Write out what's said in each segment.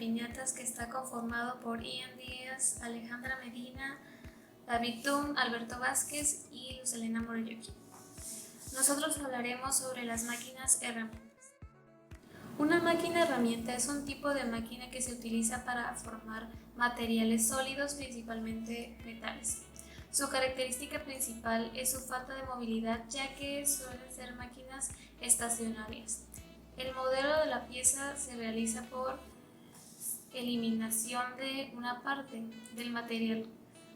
piñatas que está conformado por Ian Díaz, Alejandra Medina, David Tum, Alberto Vázquez y Luz Elena Moroyoki. Nosotros hablaremos sobre las máquinas herramientas. Una máquina herramienta es un tipo de máquina que se utiliza para formar materiales sólidos, principalmente metales. Su característica principal es su falta de movilidad, ya que suelen ser máquinas estacionarias. El modelo de la pieza se realiza por eliminación de una parte del material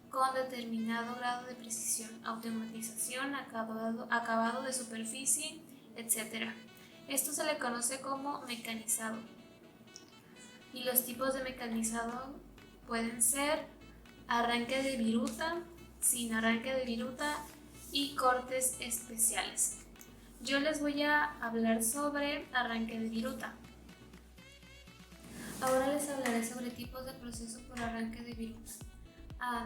con determinado grado de precisión, automatización, acabado de superficie, etc. Esto se le conoce como mecanizado. Y los tipos de mecanizado pueden ser arranque de viruta, sin arranque de viruta y cortes especiales. Yo les voy a hablar sobre arranque de viruta. Ahora les hablaré sobre tipos de proceso por arranque de viruta.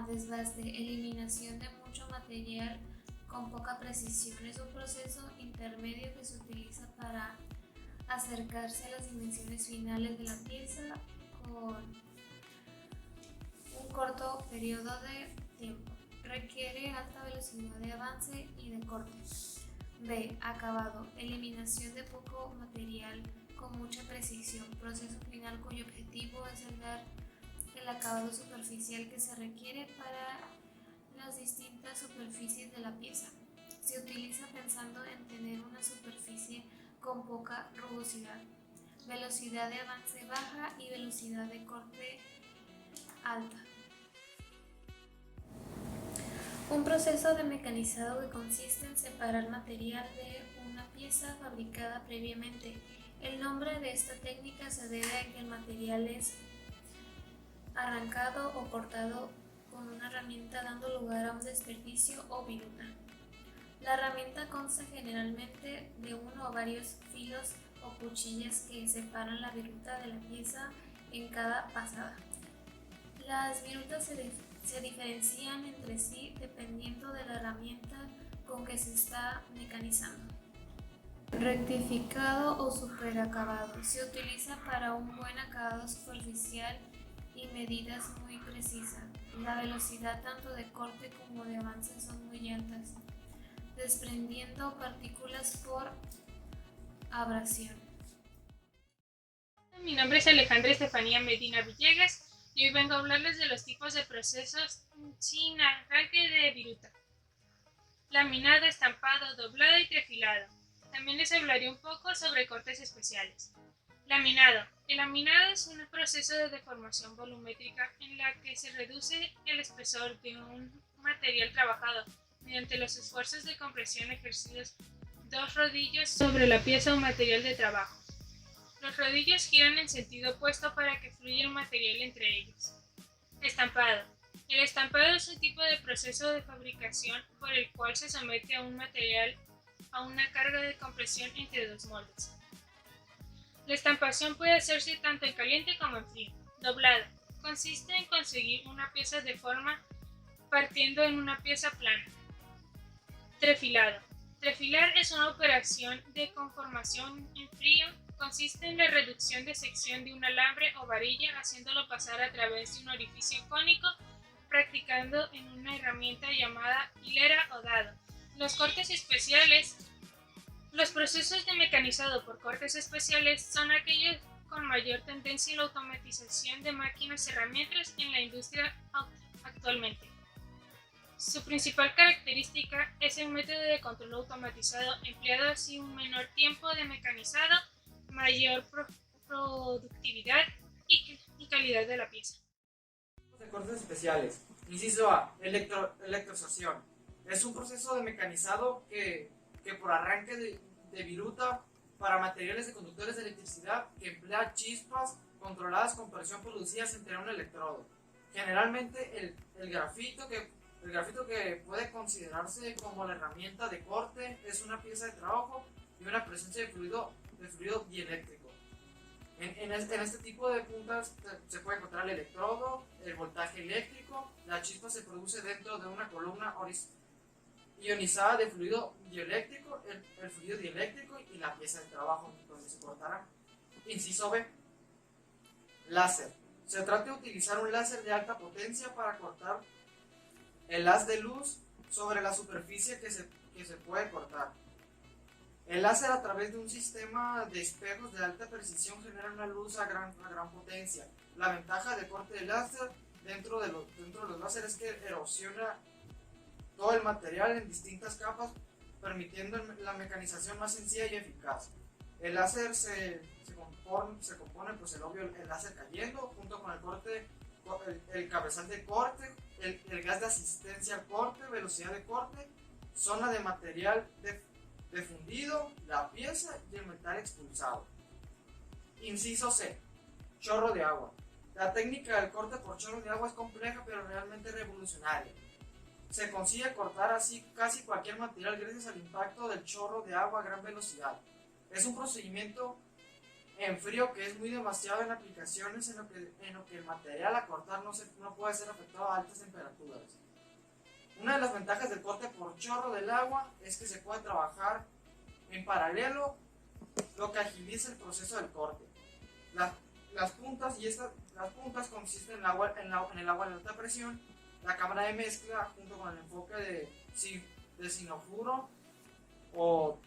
Desgaste, eliminación de mucho material con poca precisión. Es un proceso intermedio que se utiliza para acercarse a las dimensiones finales de la pieza con un corto periodo de tiempo. Requiere alta velocidad de avance y de corte. B. Acabado. Eliminación de poco material con mucha precisión. Proceso final cuyo objetivo es el dar el acabado superficial que se requiere para las distintas superficies de la pieza. Se utiliza pensando en tener una superficie con poca rugosidad, velocidad de avance baja y velocidad de corte alta. Un proceso de mecanizado que consiste en separar material de una pieza fabricada previamente. El nombre de esta técnica se debe a que el material es arrancado o cortado con una herramienta, dando lugar a un desperdicio o viruta. La herramienta consta generalmente de uno o varios filos o cuchillas que separan la viruta de la pieza en cada pasada. Las virutas se diferencian entre sí dependiendo de la herramienta con que se está mecanizando. Rectificado o superacabado. Se utiliza para un buen acabado superficial y medidas muy precisas. La velocidad tanto de corte como de avance son muy altas, desprendiendo partículas por abrasión. Mi nombre es Alejandra Estefanía Medina Villegas y hoy vengo a hablarles de los tipos de procesos sin arranque de viruta: laminado, estampado, doblado y trefilado. También les hablaré un poco sobre cortes especiales. Laminado. El laminado es un proceso de deformación volumétrica en la que se reduce el espesor de un material trabajado mediante los esfuerzos de compresión ejercidos dos rodillos sobre la pieza o material de trabajo. Los rodillos giran en sentido opuesto para que fluya el material entre ellos. Estampado. El estampado es un tipo de proceso de fabricación por el cual se somete a un material a una carga de compresión entre dos moldes. La estampación puede hacerse tanto en caliente como en frío. Doblado. Consiste en conseguir una pieza de forma partiendo en una pieza plana. Trefilado. Trefilar es una operación de conformación en frío. Consiste en la reducción de sección de un alambre o varilla haciéndolo pasar a través de un orificio cónico, practicando en una herramienta llamada hilera o dado. Los cortes especiales. Los procesos de mecanizado por cortes especiales son aquellos con mayor tendencia a la automatización de máquinas herramientas en la industria actualmente. Su principal característica es el método de control automatizado, empleado así un menor tiempo de mecanizado, mayor productividad y calidad de la pieza. De cortes especiales. Inciso A. Electroestación. Es un proceso de mecanizado que por arranque de viruta para materiales de conductores de electricidad que emplea chispas controladas con presión producidas entre un electrodo. Generalmente el grafito que puede considerarse como la herramienta de corte es una pieza de trabajo y una presencia de fluido dieléctrico. En este tipo de puntas se puede encontrar el electrodo, el voltaje eléctrico. La chispa se produce dentro de una columna ionizada de fluido dieléctrico, el fluido dieléctrico y la pieza de trabajo donde se cortará. Inciso B. Láser. Se trata de utilizar un láser de alta potencia para cortar el haz de luz sobre la superficie que se puede cortar. El láser, a través de un sistema de espejos de alta precisión, genera una luz a gran potencia. La ventaja de corte de láser dentro de los láseres es que erosiona todo el material en distintas capas, permitiendo la mecanización más sencilla y eficaz. El láser se compone, pues el láser cayendo, junto con el cabezal de corte, el gas de asistencia al corte, velocidad de corte, zona de material de fundido, la pieza y el metal expulsado. Inciso C. Chorro de agua. La técnica del corte por chorro de agua es compleja, pero realmente revolucionaria. Se consigue cortar así casi cualquier material gracias al impacto del chorro de agua a gran velocidad. Es un procedimiento en frío que es muy demasiado en aplicaciones en lo que el material a cortar no puede ser afectado a altas temperaturas. Una de las ventajas del corte por chorro del agua es que se puede trabajar en paralelo, lo que agiliza el proceso del corte. Las puntas consisten en el agua de alta presión, la cámara de mezcla junto con el enfoque de cinofuro o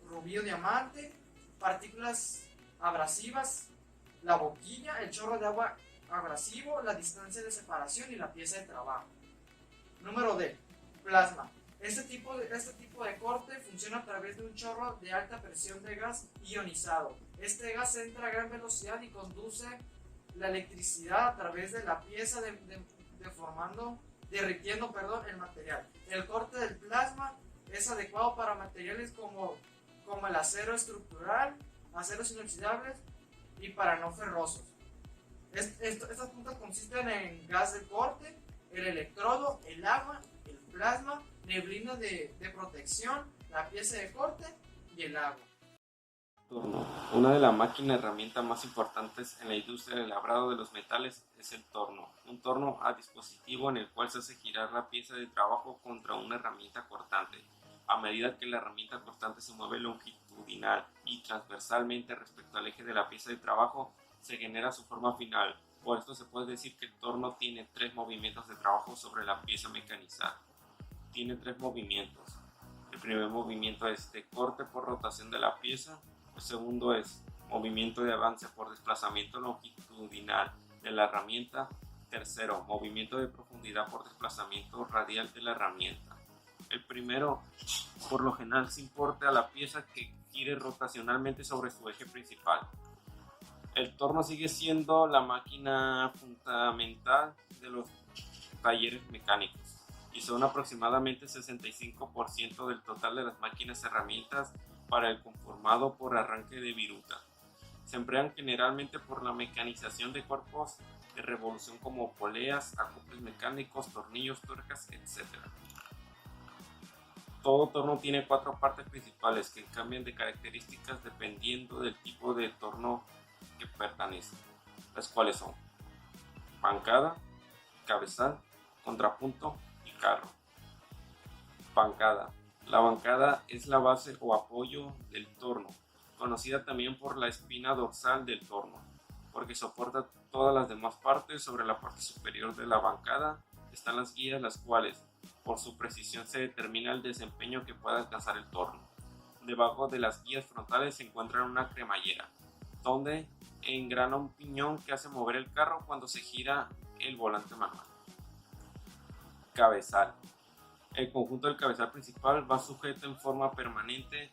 rubí o diamante, partículas abrasivas, la boquilla, el chorro de agua abrasivo, la distancia de separación y la pieza de trabajo. Número D. Plasma. Este tipo de corte funciona a través de un chorro de alta presión de gas ionizado. Este gas entra a gran velocidad y conduce la electricidad a través de la pieza derritiendo el material. El corte del plasma es adecuado para materiales como el acero estructural, aceros inoxidables y para no ferrosos. Estas puntas consisten en gas de corte, el electrodo, el agua, el plasma, neblina de protección, la pieza de corte y el agua. Torno. Una de las máquinas herramientas más importantes en la industria del labrado de los metales es el torno. Un torno a dispositivo en el cual se hace girar la pieza de trabajo contra una herramienta cortante. A medida que la herramienta cortante se mueve longitudinal y transversalmente respecto al eje de la pieza de trabajo, se genera su forma final. Por esto se puede decir que el torno tiene 3 movimientos de trabajo sobre la pieza mecanizada. Tiene 3 movimientos. El primer movimiento es de corte por rotación de la pieza. El segundo es movimiento de avance por desplazamiento longitudinal de la herramienta. Tercero, movimiento de profundidad por desplazamiento radial de la herramienta. El primero, por lo general, se importa a la pieza que gire rotacionalmente sobre su eje principal. El torno sigue siendo la máquina fundamental de los talleres mecánicos y son aproximadamente 65% del total de las máquinas herramientas para el conformado por arranque de viruta. Se emplean generalmente por la mecanización de cuerpos de revolución como poleas, acoples mecánicos, tornillos, tuercas, etc. Todo torno tiene 4 partes principales que cambian de características dependiendo del tipo de torno que pertenece, las cuales son bancada, cabezal, contrapunto y carro. Bancada. La bancada es la base o apoyo del torno, conocida también por la espina dorsal del torno, porque soporta todas las demás partes. Sobre la parte superior de la bancada están las guías, las cuales, por su precisión, se determina el desempeño que puede alcanzar el torno. Debajo de las guías frontales se encuentra una cremallera, donde engrana un piñón que hace mover el carro cuando se gira el volante manual. Cabezal. El conjunto del cabezal principal va sujeto en forma permanente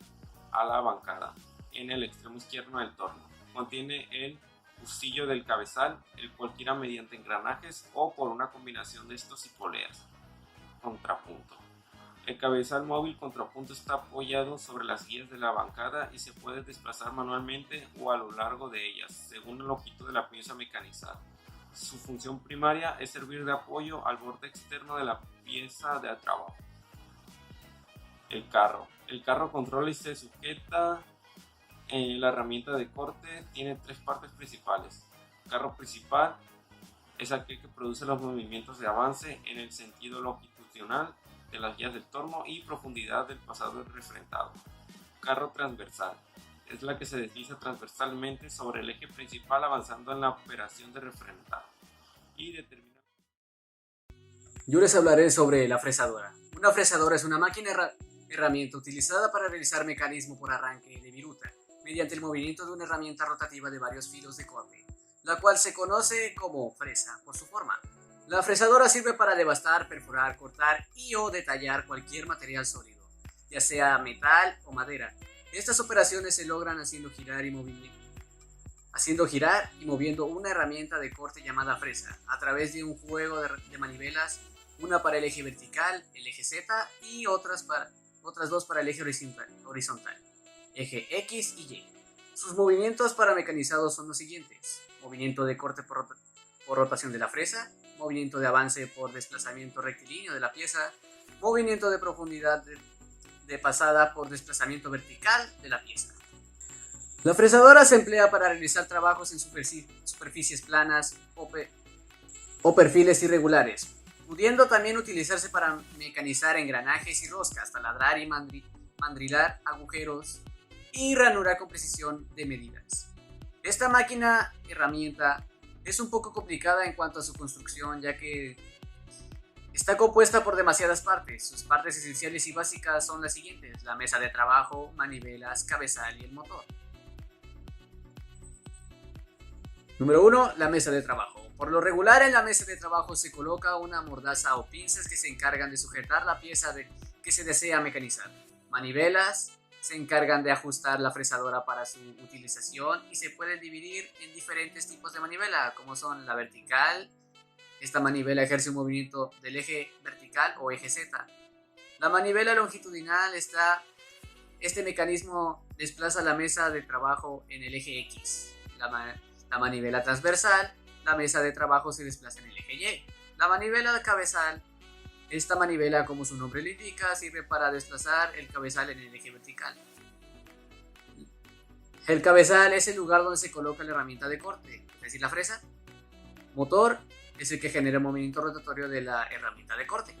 a la bancada en el extremo izquierdo del torno. Contiene el husillo del cabezal, el cual gira mediante engranajes o por una combinación de estos y poleas. Contrapunto. El cabezal móvil contrapunto está apoyado sobre las guías de la bancada y se puede desplazar manualmente o a lo largo de ellas, según la longitud de la pieza mecanizada. Su función primaria es servir de apoyo al borde externo de la pieza de trabajo. El carro. El carro controla y se sujeta en la herramienta de corte. Tiene 3 partes principales. El carro principal es aquel que produce los movimientos de avance en el sentido longitudinal de las guías del torno y profundidad del pasado refrentado. Carro transversal. es la que se desliza transversalmente sobre el eje principal avanzando en la operación de refrenado y determina. Yo les hablaré sobre la fresadora. Una fresadora es una máquina herramienta utilizada para realizar mecanismo por arranque de viruta mediante el movimiento de una herramienta rotativa de varios filos de corte, la cual se conoce como fresa por su forma. La fresadora sirve para devastar, perforar, cortar y o detallar cualquier material sólido, ya sea metal o madera. Estas operaciones se logran haciendo girar y moviendo una herramienta de corte llamada fresa a través de un juego de manivelas, una para el eje vertical, el eje Z, y otras dos para el eje horizontal, eje X y Y. Sus movimientos para mecanizados son los siguientes: movimiento de corte por rotación de la fresa, movimiento de avance por desplazamiento rectilíneo de la pieza, movimiento de profundidad de pasada por desplazamiento vertical de la pieza. La fresadora se emplea para realizar trabajos en superficies planas o perfiles irregulares, pudiendo también utilizarse para mecanizar engranajes y roscas, taladrar y mandrilar agujeros y ranurar con precisión de medidas. Esta máquina herramienta es un poco complicada en cuanto a su construcción, ya que está compuesta por demasiadas partes. Sus partes esenciales y básicas son las siguientes: la mesa de trabajo, manivelas, cabezal y el motor. Número 1. La mesa de trabajo. Por lo regular, en la mesa de trabajo se coloca una mordaza o pinzas que se encargan de sujetar la pieza que se desea mecanizar. Manivelas se encargan de ajustar la fresadora para su utilización y se pueden dividir en diferentes tipos de manivela, como son la vertical. Esta manivela ejerce un movimiento del eje vertical o eje Z. La manivela longitudinal este mecanismo desplaza la mesa de trabajo en el eje X. La manivela transversal, la mesa de trabajo se desplaza en el eje Y. La manivela cabezal, esta manivela, como su nombre lo indica, sirve para desplazar el cabezal en el eje vertical. El cabezal es el lugar donde se coloca la herramienta de corte, es decir, la fresa. Motor es el que genera el movimiento rotatorio de la herramienta de corte.